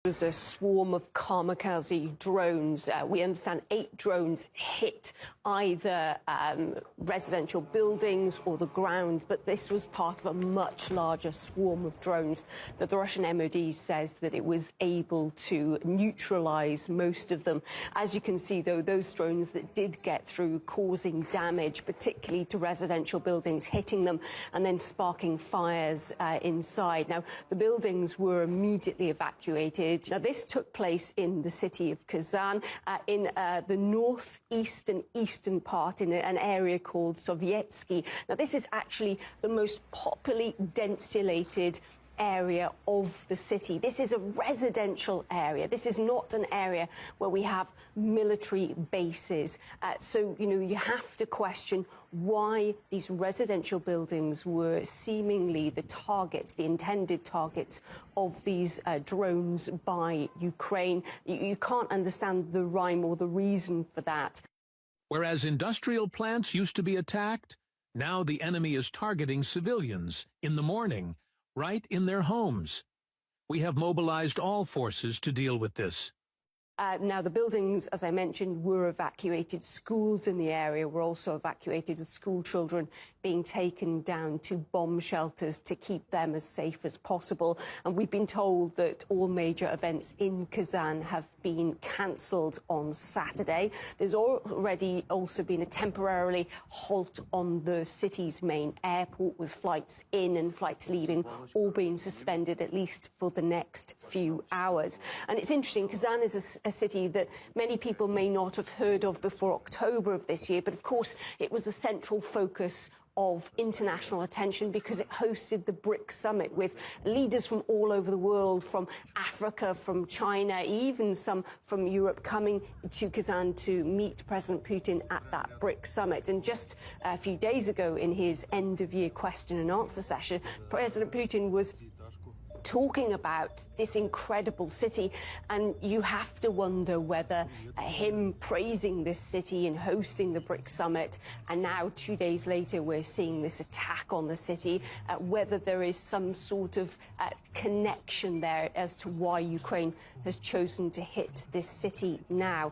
Was a swarm of kamikaze drones. We understand 8 drones hit either residential buildings or the ground, but this was part of a much larger swarm of drones that the Russian MOD says that it was able to neutralize most of them. As you can see, though, those drones that did get through causing damage, particularly to residential buildings, hitting them and then sparking fires inside. Now, the buildings were immediately evacuated. Now, this took place in the city of Kazan, in the northeast and eastern part, in an area called Sovietsky. Now, this is actually the most popularly densilated area of the city. This is a residential area. This is not an area where we have military bases. So, you have to question why these residential buildings were seemingly the targets, the intended targets of these drones by Ukraine. You can't understand the rhyme or the reason for that. Whereas industrial plants used to be attacked, now the enemy is targeting civilians in the morning, right in their homes. We have mobilized all forces to deal with this. Now, the buildings, as I mentioned, were evacuated. Schools in the area were also evacuated, with school children being taken down to bomb shelters to keep them as safe as possible. And we've been told that all major events in Kazan have been cancelled on Saturday. There's already also been a temporary halt on the city's main airport, with flights in and flights leaving all being suspended, at least for the next few hours. And it's interesting, Kazan is a city that many people may not have heard of before October of this year, but of course it was the central focus of international attention because it hosted the BRICS summit with leaders from all over the world, from Africa, from China, even some from Europe, coming to Kazan to meet President Putin at that BRICS summit. And just a few days ago, in his end-of-year question and answer session, President Putin was talking about this incredible city, and you have to wonder whether him praising this city and hosting the BRICS summit, and now 2 days later we're seeing this attack on the city, whether there is some sort of connection there as to why Ukraine has chosen to hit this city now.